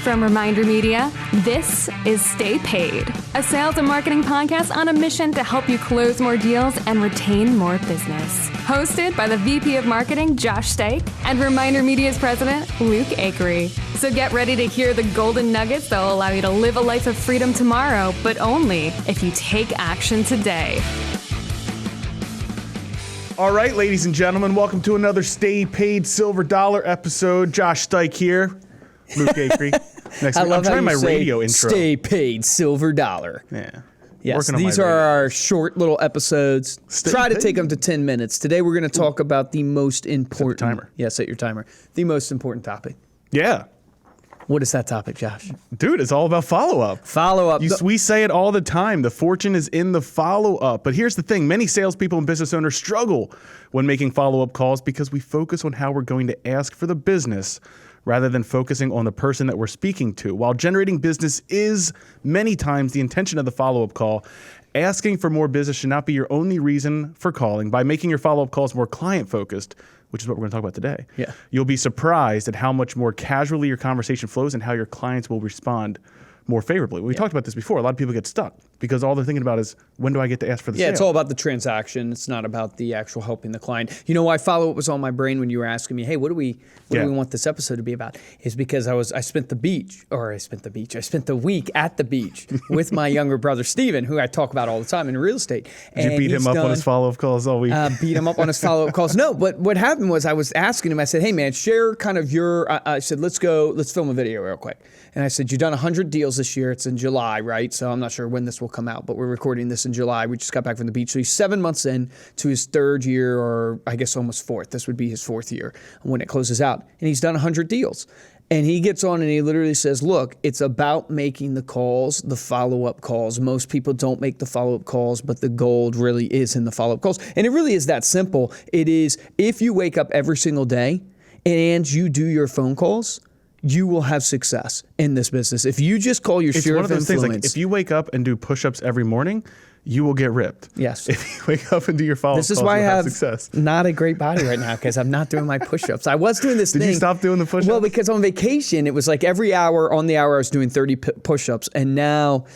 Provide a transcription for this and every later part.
From Reminder Media, this is Stay Paid, a sales and marketing podcast on a mission to help you close more deals and retain more business. Hosted by the VP of Marketing, Josh Stake, and Reminder Media's president, Luke Akery. So get ready to hear the golden nuggets that will allow you to live a life of freedom tomorrow, but only if you take action today. All right, ladies and gentlemen, welcome to another Stay Paid Silver Dollar episode. Josh Stike here, Luke Akery. I'm trying my radio intro. Stay Paid Silver Dollar. Yeah. Yes, these are our short little episodes. Try to take them to 10 minutes. Today we're going to talk about the most important... Set the timer. Yeah, set your timer. The most important topic. Yeah. What is that topic, Josh? Dude, it's all about follow-up. Follow-up. We say it all the time. The fortune is in the follow-up. But here's the thing. Many salespeople and business owners struggle when making follow-up calls because we focus on how we're going to ask for the business rather than focusing on the person that we're speaking to. While generating business is many times the intention of the follow-up call, asking for more business should not be your only reason for calling. By making your follow-up calls more client-focused, which is what we're going to talk about today, you'll be surprised at how much more casually your conversation flows and how your clients will respond more favorably. We talked about this before. A lot of people get stuck because all they're thinking about is, when do I get to ask for the sale? Yeah, it's all about the transaction. It's not about the actual helping the client. You know why follow-up was on my brain when you were asking me, hey, what do we want this episode to be about? Is because I spent the week at the beach with my younger brother, Steven, who I talk about all the time in real estate. Did you beat him up on his follow-up calls all week? Beat him up on his follow-up calls. No, but what happened was I was asking him, I said, hey man, share kind of your, I said, let's film a video real quick. And I said, you've done 100 deals this year. It's in July, right? So I'm not sure when this will come out, but we're recording this in July. We just got back from the beach. So he's 7 months in to his third year, or I guess almost fourth. This would be his fourth year when it closes out. And he's done 100 deals. And he gets on and he literally says, look, it's about making the calls, the follow-up calls. Most people don't make the follow-up calls, but the gold really is in the follow-up calls. And it really is that simple. It is, if you wake up every single day and you do your phone calls, you will have success in this business. If you just call your share of influence. It's one of those things, like if you wake up and do push-ups every morning, you will get ripped. Yes. If you wake up and do your follow-up calls, this is why I have success. Not a great body right now, because I'm not doing my push-ups. I was doing this thing. Did you stop doing the push-ups? Well, because on vacation, it was like every hour, on the hour, I was doing 30 push-ups. And now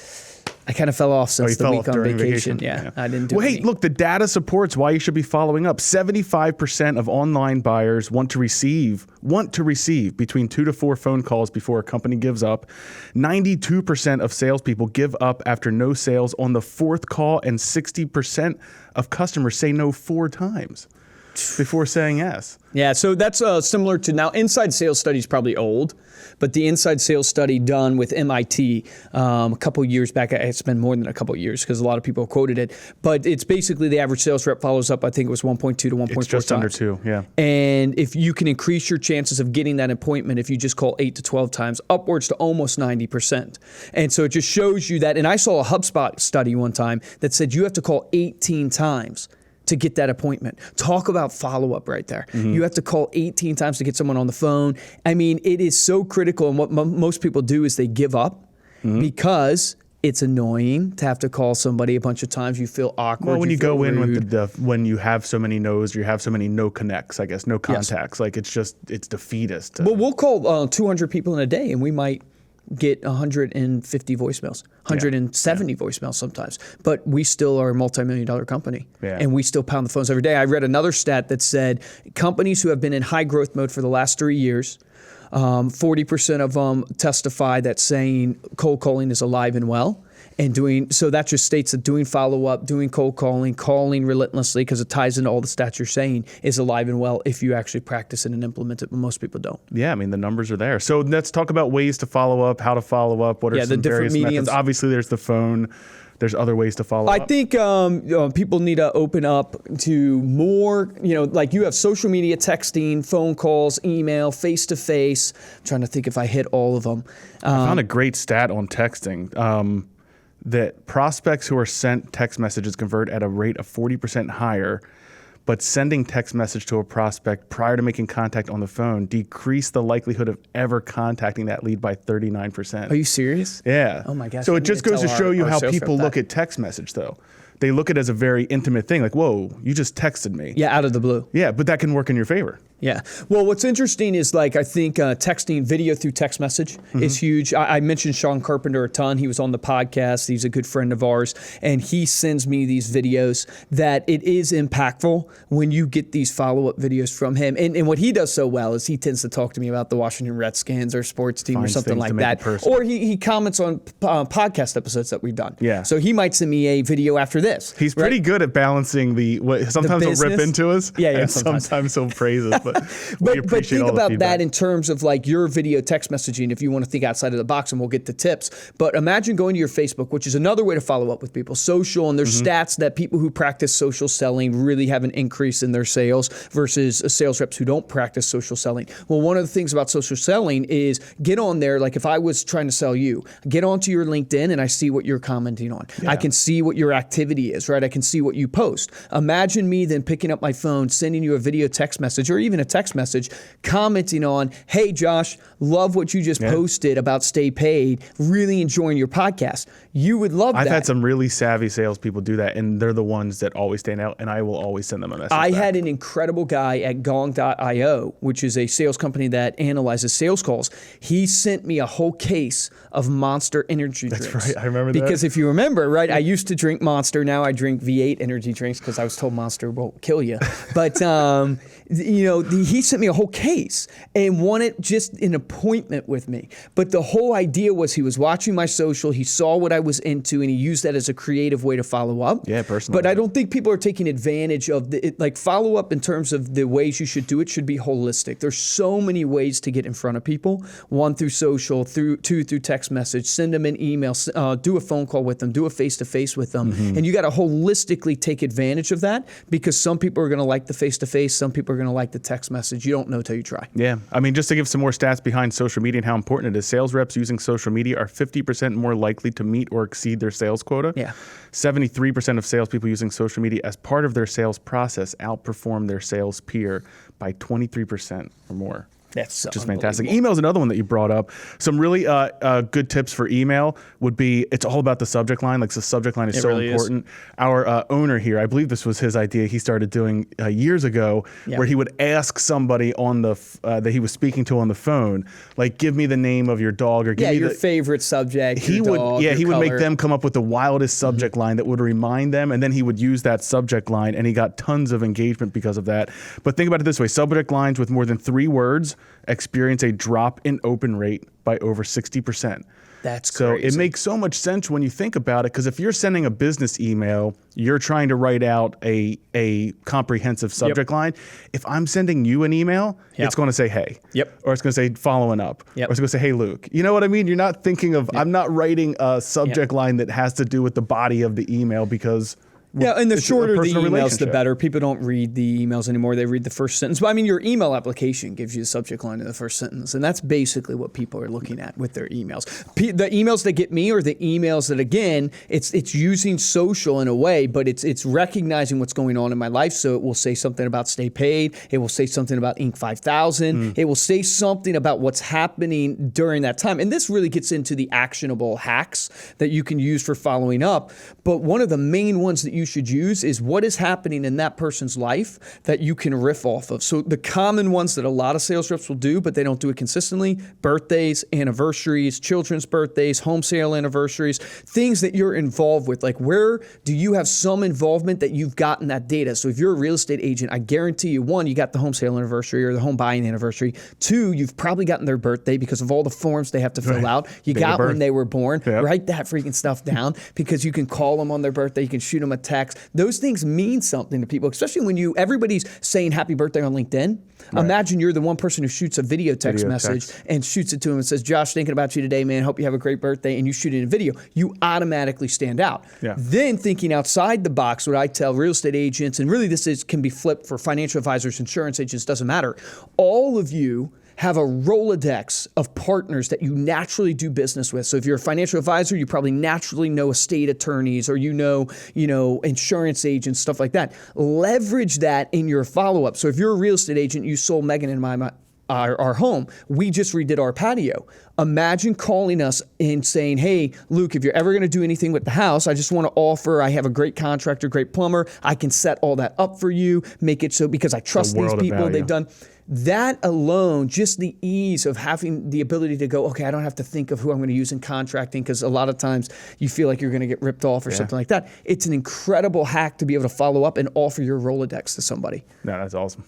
I kind of fell off since the week on vacation. Yeah, I didn't do any. Hey, look, the data supports why you should be following up. 75% of online buyers want to receive between 2 to 4 phone calls before a company gives up. 92% of salespeople give up after no sales on the 4th call, and 60% of customers say no 4 times before saying yes. Yeah, so that's similar to, now inside sales study is probably old, but the inside sales study done with MIT a couple years back, it's been more than a couple years because a lot of people quoted it, but it's basically the average sales rep follows up, I think it was 1.2 to 1.4 times. It's just under 2, yeah. And if you can increase your chances of getting that appointment, if you just call 8 to 12 times, upwards to almost 90%. And so it just shows you that, and I saw a HubSpot study one time that said you have to call 18 times to get that appointment. Talk about follow-up right there. Mm-hmm. You have to call 18 times to get someone on the phone. I mean, it is so critical, and what most people do is they give up because it's annoying to have to call somebody a bunch of times. You feel awkward. Well, when you go in rude. with when you have so many no's, you have so many no connects, I guess, no contacts. Yes. Like it's defeatist. Well, we'll call 200 people in a day, and we might get 150 voicemails, 170 voicemails sometimes. But we still are a multi-million-dollar company, and we still pound the phones every day. I read another stat that said companies who have been in high growth mode for the last 3 years, 40% of them testify that saying cold calling is alive and well. And so that just states that doing follow-up, doing cold calling relentlessly, because it ties into all the stats you're saying, is alive and well if you actually practice it and implement it, but most people don't. Yeah, I mean, the numbers are there. So let's talk about ways to follow up, how to follow up, what are some various methods. Obviously, there's the phone. There's other ways to follow up. I think people need to open up to more, like you have social media, texting, phone calls, email, face-to-face. I'm trying to think if I hit all of them. I found a great stat on texting. That prospects who are sent text messages convert at a rate of 40% higher, but sending text message to a prospect prior to making contact on the phone decrease the likelihood of ever contacting that lead by 39%. Are you serious? Yeah. Oh my gosh. So it just goes to show you how people look at text message though. They look at it as a very intimate thing, like, whoa, you just texted me. Yeah, out of the blue. Yeah, but that can work in your favor. Yeah. Well, what's interesting is I think texting video through text message is huge. I mentioned Sean Carpenter a ton. He was on the podcast. He's a good friend of ours. And he sends me these videos that it is impactful when you get these follow-up videos from him. And what he does so well is he tends to talk to me about the Washington Redskins or sports team or something like that. Or he comments on podcast episodes that we've done. Yeah. So he might send me a video after this. He's pretty good at balancing sometimes he'll rip into us. Yeah, and sometimes he'll praise us. But think about that in terms of your video text messaging if you want to think outside of the box, and we'll get to tips. But imagine going to your Facebook, which is another way to follow up with people. Social, and there's stats that people who practice social selling really have an increase in their sales versus sales reps who don't practice social selling. Well, one of the things about social selling is get on there. If I was trying to sell you, get onto your LinkedIn and I see what you're commenting on. Yeah. I can see what your activity is, right? I can see what you post. Imagine me then picking up my phone, sending you a video text message or even a text message commenting on, hey, Josh, love what you just posted about Stay Paid, really enjoying your podcast. You would love that. I've had some really savvy salespeople do that, and they're the ones that always stand out, and I will always send them a message I back. had an incredible guy at Gong.io, which is a sales company that analyzes sales calls. He sent me a whole case of Monster energy drinks. That's right, I remember that. Because if you remember, right, I used to drink Monster. Now I drink V8 energy drinks because I was told Monster won't kill you. But he sent me a whole case and wanted just an appointment with me. But the whole idea was he was watching my social, he saw what I was into, and he used that as a creative way to follow up. Yeah, personally. But I don't think people are taking advantage of follow up in terms of the ways you should do it should be holistic. There's so many ways to get in front of people. One, through social, two, through text message, send them an email, do a phone call with them, do a face-to-face with them. And you got to holistically take advantage of that because some people are going to like the face-to-face, some people are going to like the text message. You don't know till you try. Yeah. I mean, just to give some more stats behind social media and how important it is, sales reps using social media are 50% more likely to meet or exceed their sales quota. Yeah. 73% of salespeople using social media as part of their sales process outperform their sales peer by 23% or more. That's just fantastic. Email is another one that you brought up. Some really good tips for email would be, it's all about the subject line. The subject line is so really important. Our owner here, I believe this was his idea, he started doing years ago, where he would ask somebody on the that he was speaking to on the phone, give me the name of your dog or give me your favorite subject. He would make them come up with the wildest subject line that would remind them, and then he would use that subject line, and he got tons of engagement because of that. But think about it this way: subject lines with more than 3 words experience a drop in open rate by over 60%. That's so crazy. It makes so much sense when you think about it, because if you're sending a business email, you're trying to write out a comprehensive subject line. If I'm sending you an email, it's going to say, hey. Or it's going to say, following up. Or it's going to say, hey, Luke. You know what I mean? You're not thinking of, I'm not writing a subject line that has to do with the body of the email because... Yeah, and the shorter the emails, the better. People don't read the emails anymore. They read the first sentence. But I mean, your email application gives you the subject line in the first sentence. And that's basically what people are looking at with their emails. The emails that get me are the emails that, again, it's using social in a way, but it's recognizing what's going on in my life. So it will say something about Stay Paid. It will say something about Inc. 5000. It will say something about what's happening during that time. And this really gets into the actionable hacks that you can use for following up. But one of the main ones that you should use is what is happening in that person's life that you can riff off of. So the common ones that a lot of sales reps will do, but they don't do it consistently: birthdays, anniversaries, children's birthdays, home sale anniversaries, things that you're involved with. Where do you have some involvement that you've gotten that data? So if you're a real estate agent, I guarantee you, 1, you got the home sale anniversary or the home buying anniversary. 2, you've probably gotten their birthday because of all the forms they have to fill out. You got when they were born. Write that freaking stuff down because you can call them on their birthday. You can shoot them a text. Those things mean something to people, especially when everybody's saying happy birthday on LinkedIn. Imagine you're the one person who shoots a video text message and shoots it to him and says, Josh, thinking about you today, man. Hope you have a great birthday. And you shoot it in a video. You automatically stand out. Then thinking outside the box, what I tell real estate agents, and really this can be flipped for financial advisors, insurance agents, doesn't matter. All of you have a Rolodex of partners that you naturally do business with. So if you're a financial advisor, you probably naturally know estate attorneys or you know, insurance agents, stuff like that. Leverage that in your follow-up. So if you're a real estate agent, you sold Megan and our home. We just redid our patio. Imagine calling us and saying, hey, Luke, if you're ever going to do anything with the house, I just want to offer, I have a great contractor, great plumber. I can set all that up for you, make it so because I trust these people. They've done. that alone, just the ease of having the ability to go, okay, I don't have to think of who I'm going to use in contracting, because a lot of times you feel like you're going to get ripped off or something like that. It's an incredible hack to be able to follow up and offer your Rolodex to somebody. No, that's awesome.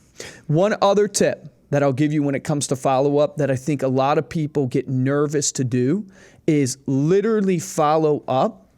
One other tip that I'll give you when it comes to follow-up that I think a lot of people get nervous to do is literally follow up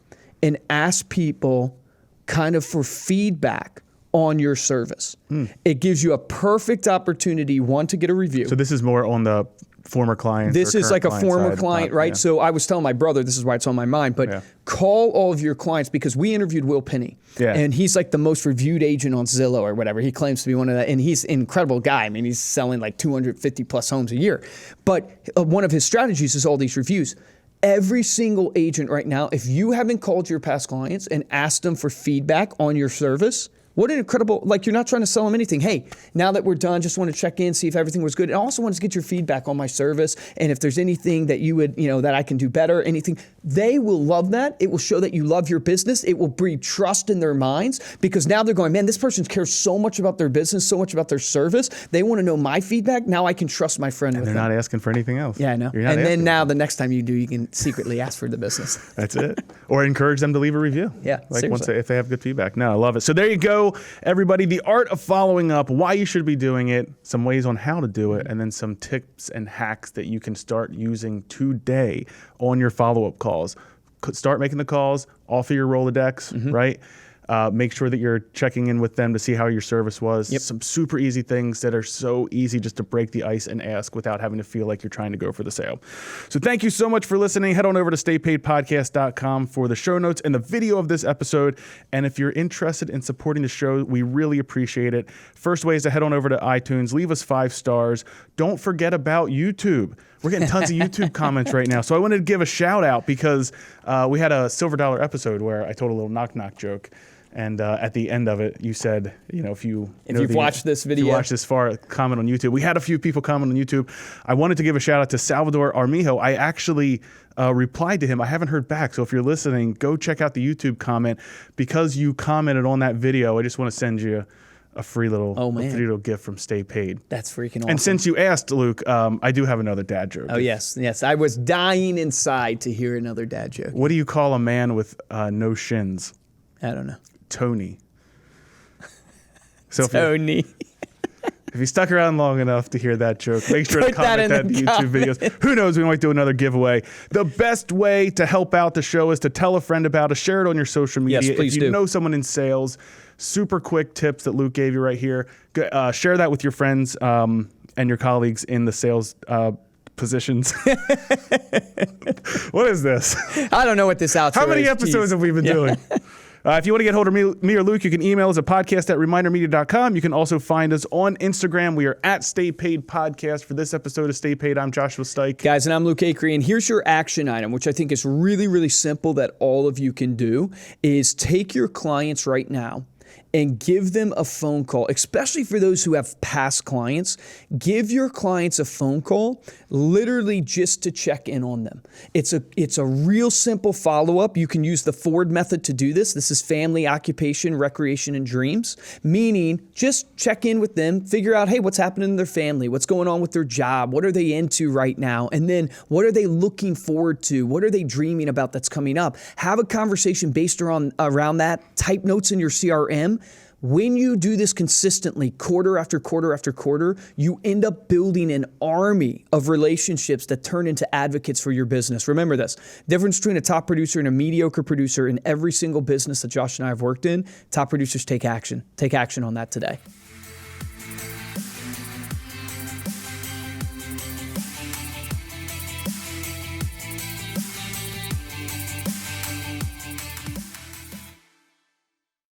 and ask people kind of for feedback on your service. It gives you a perfect opportunity, one, to get a review. So this is more on the former client. This is like a former client, right? So I was telling my brother, this is why it's on my mind, but call all of your clients, because we interviewed Will Penny, and he's like the most reviewed agent on Zillow or whatever. He claims to be one of that, and he's an incredible guy. I mean, he's selling like 250 plus homes a year. But one of his strategies is all these reviews. Every single agent right now, if you haven't called your past clients and asked them for feedback on your service, what an incredible, like, you're not trying to sell them anything. Hey, now that we're done, just want to check in, see if everything was good. And I also want to get your feedback on my service. And if there's anything that you would, that I can do better, anything, they will love that. It will show that you love your business. It will breed trust in their minds, because now they're going, man, this person cares so much about their business, so much about their service. They want to know my feedback. Now I can trust my friend with them. They're not asking for anything else. Yeah, I know. And then now the next time you do, you can secretly ask for the business. That's it. Or encourage them to leave a review. Yeah, like if they have good feedback. No, I love it. So there you go, everybody. The art of following up, why you should be doing it, some ways on how to do it, and then some tips and hacks that you can start using today on your follow-up calls. Start making the calls, offer your Rolodex, right? Make sure that you're checking in with them to see how your service was. Some super easy things that are so easy just to break the ice and ask without having to feel like you're trying to go for the sale. So thank you so much for listening. Head on over to staypaidpodcast.com for the show notes and the video of this episode. And if you're interested in supporting the show, we really appreciate it. First way is to head on over to iTunes, leave us 5 stars. Don't forget about YouTube. We're getting tons of YouTube comments right now. So I wanted to give a shout out because we had a Silver Dollar episode where I told a little knock-knock joke. And at the end of it, you said, if you've watched this video, if you watched this far, comment on YouTube. We had a few people comment on YouTube. I wanted to give a shout out to Salvador Armijo. I actually replied to him. I haven't heard back. So if you're listening, go check out the YouTube comment. Because you commented on that video, I just want to send you a free little gift from Stay Paid. That's freaking awesome. And since you asked, Luke, I do have another dad joke. Oh, yes. I was dying inside to hear another dad joke. What do you call a man with no shins? I don't know. Tony. So Tony. If you stuck around long enough to hear that joke, make sure to comment that in the YouTube videos. Who knows, we might do another giveaway. The best way to help out the show is to tell a friend about it, share it on your social media. Yes, please if you know someone in sales, super quick tips that Luke gave you right here. Share that with your friends and your colleagues in the sales positions. What is this? I don't know what this outro is. How many episodes have we been doing? If you want to get hold of me or Luke, you can email us at podcast@ReminderMedia.com. You can also find us on Instagram. We are at Stay Paid Podcast. For this episode of Stay Paid, I'm Joshua Stike. Guys, and I'm Luke Acree. And here's your action item, which I think is really, really simple that all of you can do, is take your clients right now and give them a phone call, especially for those who have past clients. Give your clients a phone call, literally just to check in on them. It's a real simple follow-up. You can use the Ford method to do this. This is family, occupation, recreation, and dreams, meaning just check in with them, figure out, hey, what's happening in their family? What's going on with their job? What are they into right now? And then what are they looking forward to? What are they dreaming about that's coming up? Have a conversation based around that. Type notes in your CRM. When you do this consistently, quarter after quarter after quarter, you end up building an army of relationships that turn into advocates for your business. Remember this, difference between a top producer and a mediocre producer in every single business that Josh and I have worked in, top producers take action. Take action on that today.